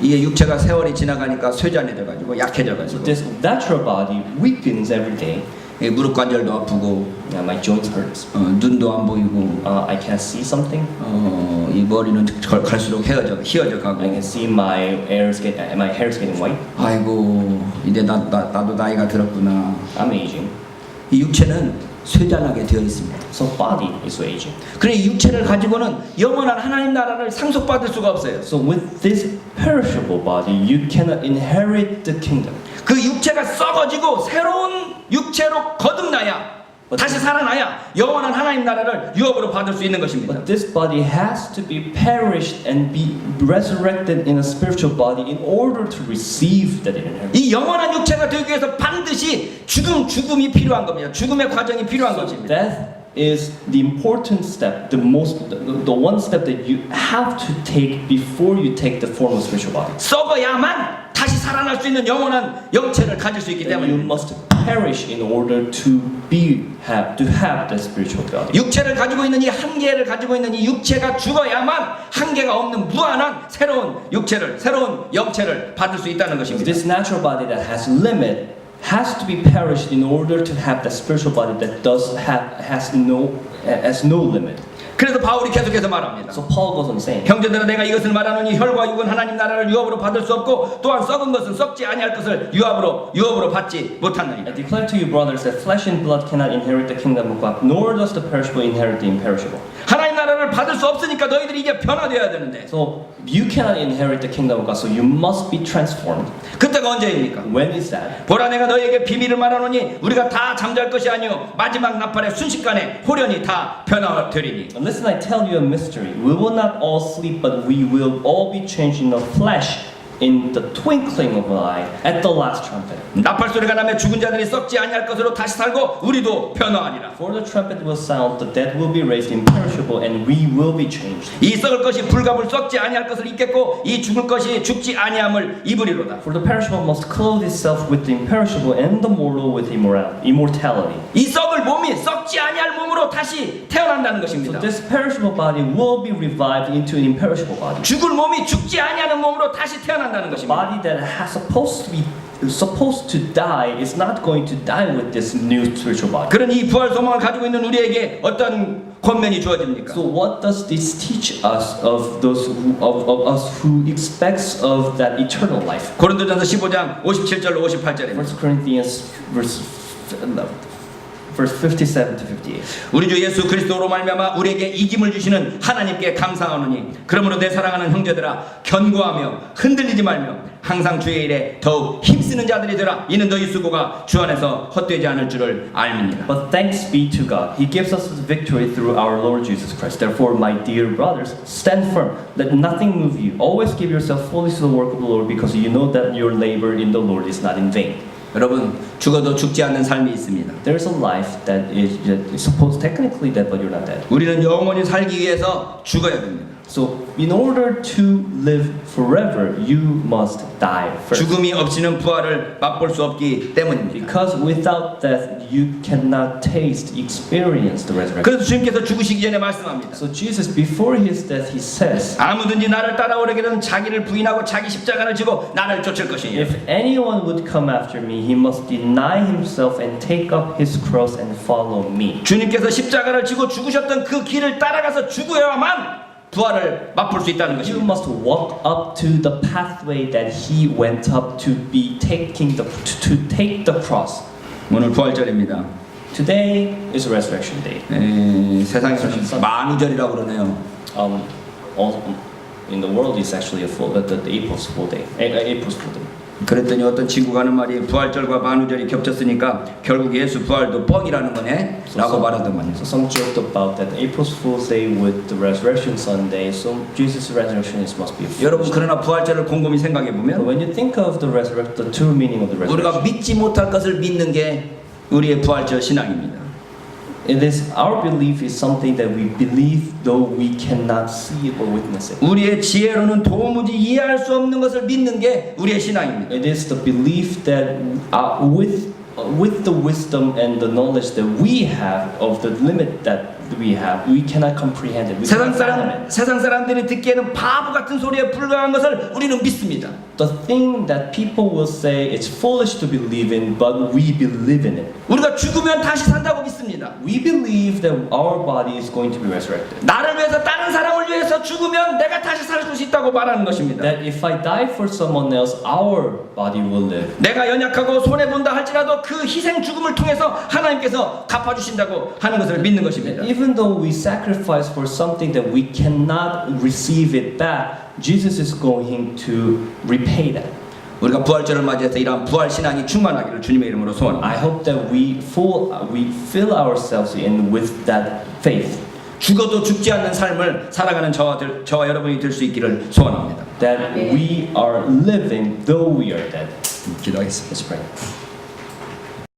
이게 육체가 세월이 지나가니까 쇠잔해져 가지고 약해져 So 가지고 this natural body weakens every day. 무릎 관절도 아프고 My joints hurts. 눈도 안 보이고 I can't see something. 이 머리는 갈수록 휘어져 가고 I can see my hair's getting white. 아이고 이제 나도 나이가 들었구나. I'm aging. 이 육체는 쇠잔하게 되어 있습니다. So body is aging. 그래 이 육체를 가지고는 영원한 하나님 나라를 상속받을 수가 없어요. So with this perishable body, you cannot inherit the kingdom. 그 육체가 썩어지고 새로운 육체로 거듭나야 다시 살아나야 영원한 하나님 나라를 유업으로 받을 수 있는 것입니다. But this body has to be perished and be resurrected in a spiritual body in order to receive that inheritance. 이 영원한 육체가 되기 위해서 반드시 죽음이 필요한 겁니다. 죽음의 과정이 필요한 것입니다. Death is the important step, the one step that you have to take before you take the form of spiritual body. 썩어야만 다시 살아날 수 있는 영원한 영체를 가질 수 있기 And you 때문에 must perish in order to have the spiritual body. 육체를 가지고 있는 이 한계를 가지고 있는 이 육체가 죽어야만 한계가 없는 무한한 새로운 육체를 새로운 영체를 받을 수 있다는 것입니다. This natural body that has limit has to be perished in order to have the spiritual body that has no limit. 그래서 바울이 계속해서 말합니다. So Paul goes on saying, 형제들아 내가 이것을 말하노니 혈과 육은 하나님 나라를 유업으로 받을 수 없고 또한 썩은 것은 썩지 아니할 것을 유업으로 받지 못하느니라. I declare to you, brothers, that flesh and blood cannot inherit the kingdom of God, nor does the perishable inherit the imperishable. 하나님 나라를 받을 수 없으니까 너희들이 이제 변화되어야 되는데 So you cannot inherit the kingdom of God, so you must be transformed. 그때가 언제입니까? When is that? 보라 내가 너희에게 비밀을 말하노니 우리가 다 잠잘 것이 아니요 마지막 나팔에 순식간에 홀연히 다 변화되리니. Listen, I tell you a mystery. We will not all sleep, but we will all be changed in the flesh in the twinkling of an eye at the last trumpet. 나팔 소리가 나면 죽은 자들이 썩지 아니할 것으로 다시 살고 우리도 변화하리라. For the trumpet will sound, the dead will be raised imperishable, and we will be changed. 이 썩을 것이 불갑을 썩지 아니할 것을 입겠고 이 죽을 것이 죽지 아니함을 입으리로다. For the perishable must clothe itself with the imperishable, and the mortal with immortality. 이 썩을 몸이 썩지 아니할 몸으로 다시 태어난다는 So 것입니다. this perishable body will be revived into an imperishable body. 죽을 몸이 죽지 아니하는 몸으로 다시 태어난다는 The 것입니다. body that has supposed to die is not going to die with this new spiritual body. 그런 이 부활 소망을 가지고 있는 우리에게 어떤 권면이 주어집니까? So what does this teach us of those of us who expects of that eternal life? 고린도전서 15장 57절로 58절입니다. 1 Corinthians verse 57 to 58. 우리 주 예수 그리스도로 말미암아 우리에게 이김을 주시는 하나님께 감사하노니 그러므로 내 사랑하는 형제들아 견고하며 흔들리지 말며 항상 주의 일에 더욱 힘쓰는 자들이 되라. 이는 너희 수고가 주 안에서 헛되지 않을 줄을 알미니라. But thanks be to God. He gives us the victory through our Lord Jesus Christ. Therefore, my dear brothers, stand firm. Let nothing move you. Always give yourself fully to the work of the Lord, because you know that your labor in the Lord is not in vain. 여러분 죽어도 죽지 않는 삶이 있습니다. There is a life that is supposed technically dead, but you're not dead. 우리는 영원히 살기 위해서 죽어야 됩니다. So, in order to live forever, you must die first. 죽음이 없이는 부활을 맛볼 수 없기 때문입니다. Because without death, you cannot experience the resurrection. 그래서 주님께서 죽으시기 전에 말씀합니다. So Jesus, before his death, he says, 아무든지 나를 따라오려거든 자기를 부인하고 자기 십자가를 지고 나를 쫓을 것이니. if anyone would come after me, he must deny himself and take up his cross and follow me. 주님께서 십자가를 지고 죽으셨던 그 길을 따라가서 죽어야만 부활을 맛볼 수 있다는 You 것입니다. must walk up to the pathway that he went up to be taking to take the cross. 오늘 부활절입니다. Today is Resurrection Day. 세상에서는 만우절이라고 그러네요. In the world, it's actually the April's Fool Day. April's Fool Day. 그랬더니 어떤 친구가 하는 말이 부활절과 만우절이 겹쳤으니까 결국 예수 부활도 뻥이라는 거네 라고 말하더만요. So some joked about that April's Fool's Day with the Resurrection Sunday. So Jesus' resurrection must be a fool. 여러분 그러나 부활절을 곰곰이 생각해 But 보면 when you think of the true meaning of the 우리가 resurrection, 믿지 못할 것을 믿는 게 우리의 부활절 신앙입니다. it is our belief is something that we believe though we cannot see it or witness it. 우리의 지혜로는 도무지 이해할 수 없는 것을 믿는 게 우리의 신앙입니다. It is the belief that with the wisdom and the knowledge that we have of the limit that we have, we cannot comprehend it. We cannot fathom it. 세상 사람들이 듣기에는 바보 같은 소리에 불과한 것을 우리는 믿습니다. The thing that people will say it's foolish to believe in, but we believe in it. 우리가 죽으면 다시 산다고 믿습니다. We believe that our body is going to be resurrected. 나를 위해서 다른 사람을 위해서 죽으면 내가 다시 살 수 있다고 말하는 것입니다. That if I die for someone else, our body will live. 내가 연약하고 손해 본다 할지라도 그 희생 죽음을 통해서 하나님께서 갚아 주신다고 하는 것을 믿는 것입니다. Even though we sacrifice for something that we cannot receive it back, Jesus is going to repay that. 우리가 부활절을 맞이해서 이러한 부활 신앙이 충만하기를 주님의 이름으로 소원합니다. I hope that we fill ourselves in with that faith. 죽어도 죽지 않는 삶을 살아가는 저와 여러분이 될 수 있기를 소원합니다. That we are living though we are dead. 기도하겠습니다. Let's pray.